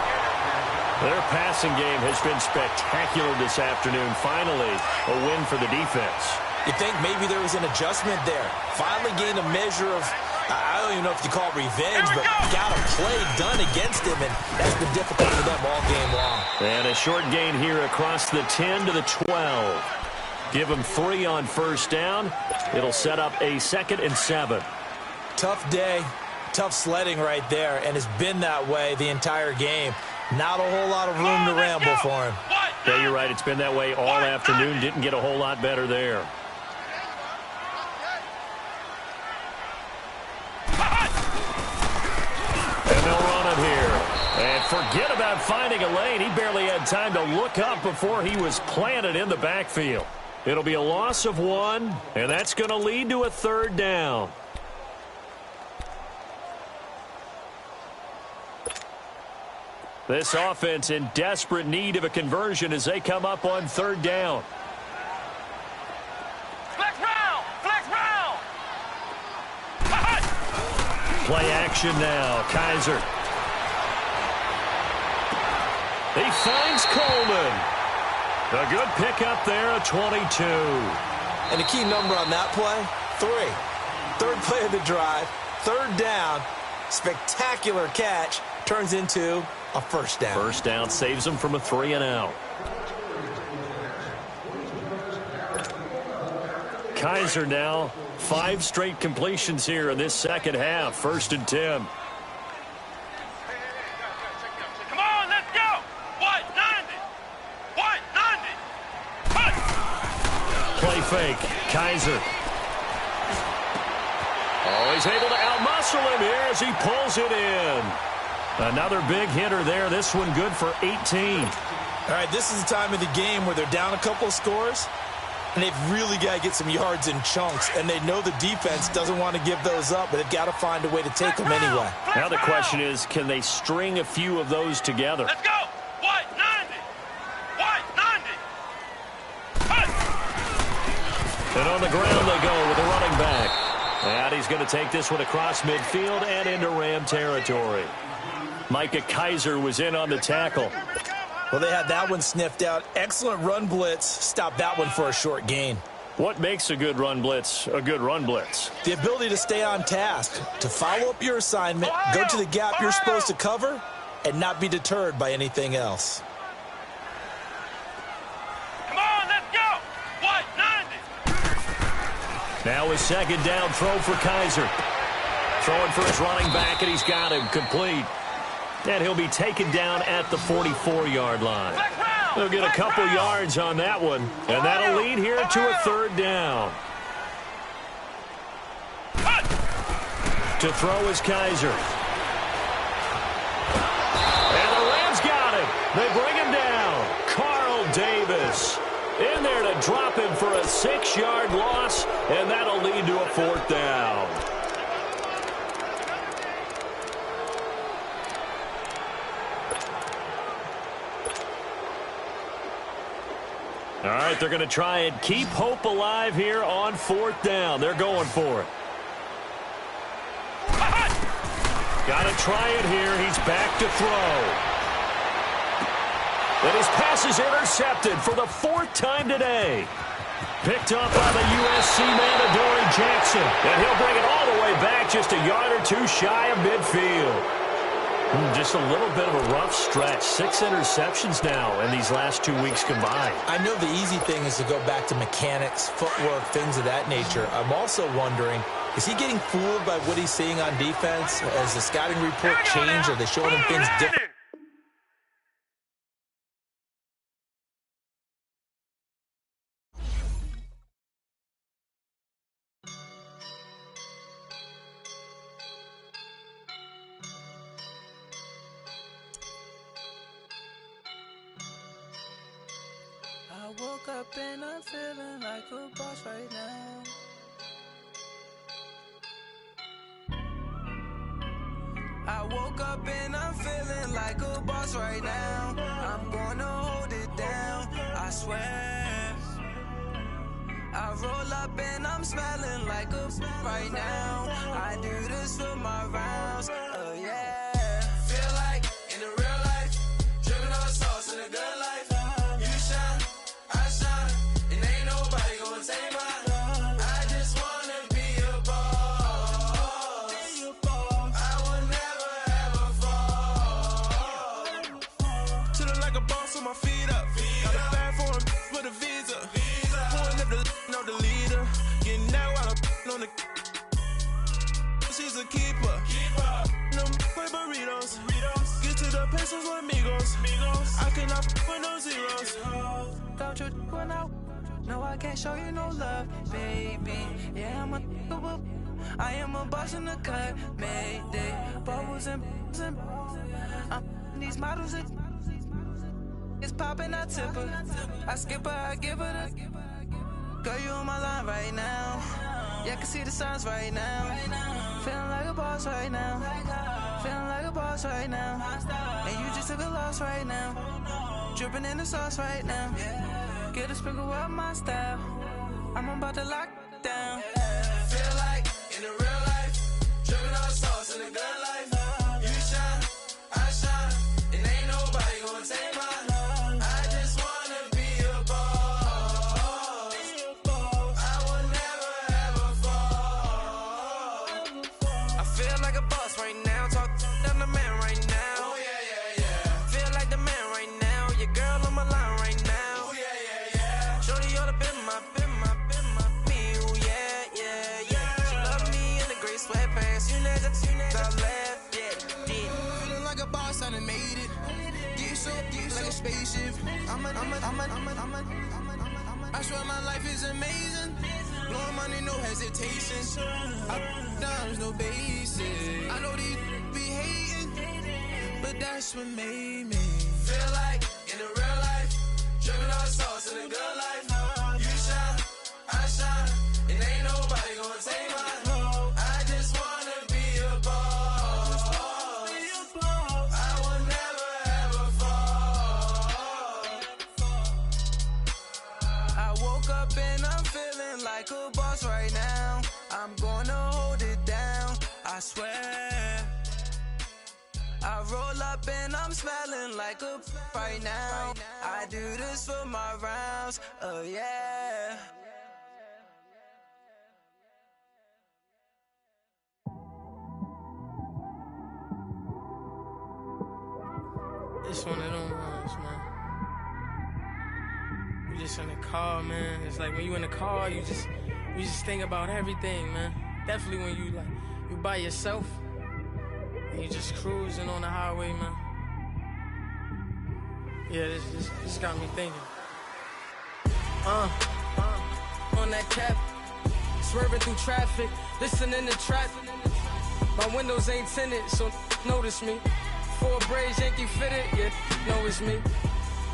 Their passing game has been spectacular this afternoon. Finally, a win for the defense. You think maybe there was an adjustment there. Finally gained a measure of, I don't even know if you call it revenge, but got a play done against him, and that's been difficult for them all game long. And a short gain here across the 10 to the 12. Give him 3 on 1st down. It'll set up a 2nd and 7. Tough day, tough sledding right there, and it's been that way the entire game. Not a whole lot of room to ramble for him. Yeah, you're right. It's been that way all afternoon. Didn't get a whole lot better there. And they'll run it here. And forget about finding a lane. He barely had time to look up before he was planted in the backfield. It'll be a loss of 1, and that's going to lead to a 3rd down. This offense in desperate need of a conversion as they come up on 3rd down. Flex round! Flex round! Play action now. Kaiser. He finds Coleman. A good pickup there, a 22. And the key number on that play, 3. 3rd play of the drive, 3rd down, spectacular catch, turns into a 1st down. 1st down saves him from a 3-and-out. Kaiser now, 5 straight completions here in this second half. 1st and 10. Come on, let's go! What? 90! What? 90! What? Play fake. Kaiser. Oh, he's able to outmuscle him here as he pulls it in. Another big hitter there. This one good for 18. All right, this is the time of the game where they're down a couple of scores, and they've really got to get some yards in chunks, and they know the defense doesn't want to give those up, but they've got to find a way to take them anyway. Now the question is, can they string a few of those together? Let's go! What? 90! What? 90! What? And on the ground they go with a running back. And he's going to take this one across midfield and into Ram territory. Micah Kaiser was in on the tackle. Well, they had that one sniffed out. Excellent run blitz. Stopped that one for a short gain. What makes a good run blitz a good run blitz? The ability to stay on task, to follow up your assignment, go to the gap you're supposed to cover, and not be deterred by anything else. Come on, let's go! What? 90! Now his 2nd down throw for Kaiser. Throwing for his running back, and he's got him complete. And he'll be taken down at the 44-yard line. They'll get a couple yards on that one, and that'll lead here to a 3rd down. To throw is Kaiser. And the Rams got him. They bring him down. Carl Davis in there to drop him for a 6-yard loss, and that'll lead to a 4th down. All right, they're going to try and keep hope alive here on 4th down. They're going for it. Got to try it here. He's back to throw. And his pass is intercepted for the 4th time today. Picked up by the USC man, Adoree Jackson. And he'll bring it all the way back just a yard or 2 shy of midfield. Just a little bit of a rough stretch. 6 interceptions now in these last 2 weeks combined. I know the easy thing is to go back to mechanics, footwork, things of that nature. I'm also wondering, is he getting fooled by what he's seeing on defense? Has the scouting report changed? Are they showing him things different? I woke up and I'm feeling like a boss right now. I woke up and I'm feeling like a boss right now. I'm gonna hold it down, I swear. I roll up and I'm smelling like a right now. I do this for my rounds, oh yeah. Feel like in the real life, dripping on sauce in a good life. You shine, I shine, and ain't nobody gonna take mine. I just wanna be a boss. I will never ever fall. Chillin' like a boss with my feet up. Got a bag for him with a visa. Pulling up the know the leader. Getting out while I'm on the. She's a keeper. I cannot for no zeros. Don't you run out? No, I can't show you no love, baby. Yeah, I am a boss in the cut, mayday. Bubbles and these models are it's popping, I tip her. I skip her, I give her the girl, you on my line right now. Yeah, I can see the signs right now. Feeling like a boss right now. Feeling like a boss right now. And you just took a loss right now. Dripping in the sauce right now. Get a sprinkle of my style. I'm about to lock down. Feel like in the real life, dripping on sauce in the good life. You shine, I shine, and ain't nobody gonna take mine. I just wanna be a boss. I will never ever fall. I feel like a boss right now. Talk down the man right now. Oh yeah, yeah, yeah. Feel like the man right now. Your girl on my line right now. Oh yeah, yeah, yeah. Shorty oughta been my me. Ooh yeah, yeah, yeah. She love me in the gray sweatpants. You next, I left, yeah. Feeling like a boss, I done made it. Get so like a spaceship. I swear my life is amazing. Blowing money, no hesitation. Dimes, no basic. I know these be hating, but that's what made me feel like in the real life, dripping on sauce in the good life. You shine, I shine, and ain't nobody gonna take mine. I just wanna be a boss. I will never ever fall. I woke up and I'm feeling like a boss right now. I'm gonna hold it down, I swear. I roll up and I'm smelling like a right now. I do this for my rounds, oh yeah. It's one of them ones, man. You just in the car, man. It's like when you in the car, you just think about everything, man. Definitely when you by yourself and you just cruising on the highway, man. Yeah, this got me thinking. On that cap, swerving through traffic, listening to trap. My windows ain't tinted, so notice me. 4 braids, Yankee fitted, yeah, know it's me.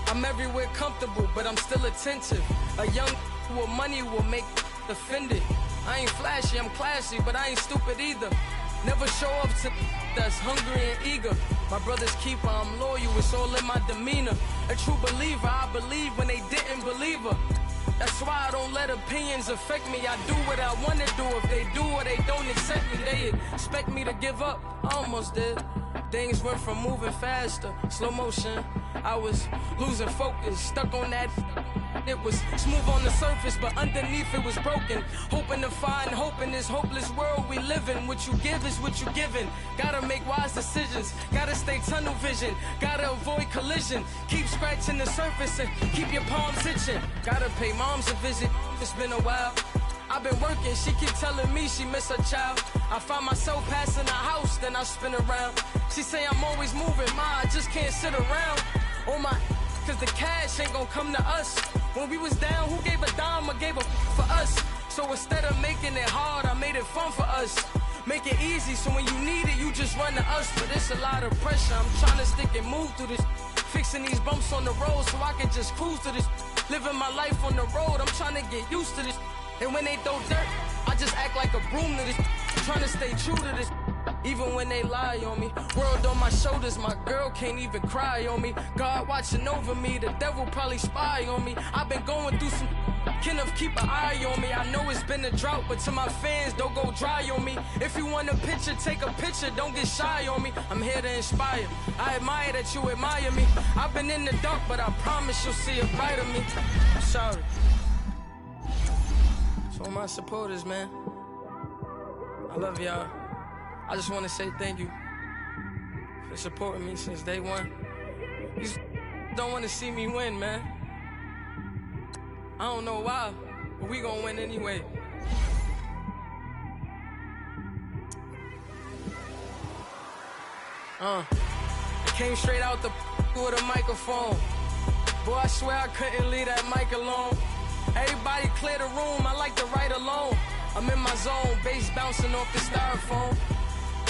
I'm everywhere comfortable, but I'm still attentive. A young with money will make offended. I ain't flashy, I'm classy, but I ain't stupid either. Never show up to that's hungry and eager. My brother's keeper, I'm loyal, it's all in my demeanor. A true believer, I believe when they didn't believe her. That's why I don't let opinions affect me. I do what I wanna do. If they do or they don't accept me, they expect me to give up. I almost did. Things went from moving faster, slow motion. I was losing focus, stuck on that. It was smooth on the surface, but underneath it was broken. Hoping to find hope in this hopeless world we live in. What you give is what you given. Gotta make wise decisions. Gotta stay tunnel vision. Gotta avoid collision. Keep scratching the surface and keep your palms itching. Gotta pay moms a visit. It's been a while. I've been working, she keep telling me she miss her child. I find myself passing the house, then I spin around. She say I'm always moving, ma, I just can't sit around. Oh my, cause the cash ain't gonna come to us. When we was down, who gave a dime or gave a for us? So instead of making it hard, I made it fun for us. Make it easy, so when you need it, you just run to us. But it's a lot of pressure, I'm trying to stick and move through this. Fixing these bumps on the road so I can just cruise to this. Living my life on the road, I'm trying to get used to this. And when they throw dirt, I just act like a broom to this. Trying to stay true to this. Even when they lie on me. World on my shoulders, my girl can't even cry on me. God watching over me, the devil probably spy on me. I've been going through some. Kenneth, keep an eye on me. I know it's been a drought, but to my fans, don't go dry on me. If you want a picture, take a picture, don't get shy on me. I'm here to inspire. I admire that you admire me. I've been in the dark, but I promise you'll see a bright of me. I'm sorry. So my supporters, man, I love y'all. I just want to say thank you for supporting me since day one. You don't want to see me win, man. I don't know why, but we gonna win anyway. I came straight out the with a microphone. Boy, I swear I couldn't leave that mic alone. Everybody clear the room, I like to write alone. I'm in my zone, bass bouncing off the styrofoam.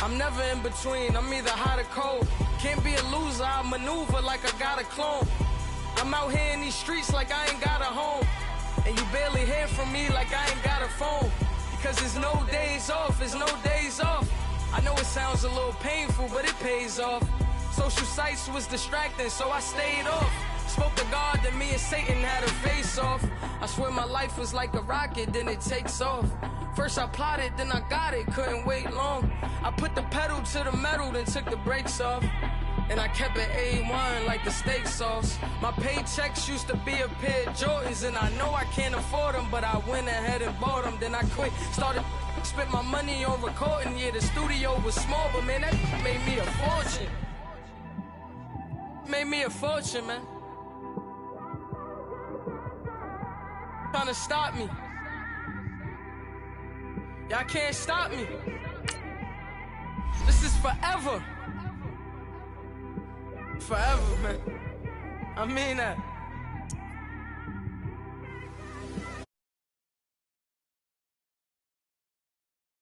I'm never in between, I'm either hot or cold. Can't be a loser, I maneuver like I got a clone. I'm out here in these streets like I ain't got a home. And you barely hear from me like I ain't got a phone. Because there's no days off, there's no days off. I know it sounds a little painful, but it pays off. Social sites was distracting, so I stayed off. Spoke to God that me and Satan had a face off. I swear my life was like a rocket, then it takes off. First I plotted, then I got it, couldn't wait long. I put the pedal to the metal, then took the brakes off. And I kept it A1 like the steak sauce. My paychecks used to be a pair of Jordans, and I know I can't afford them, but I went ahead and bought them. Then I quit, started spent my money on recording. Yeah, the studio was small, but man, that made me a fortune. Made me a fortune, man. Trying to stop me. Y'all can't stop me. This is forever. Forever, man. I mean that.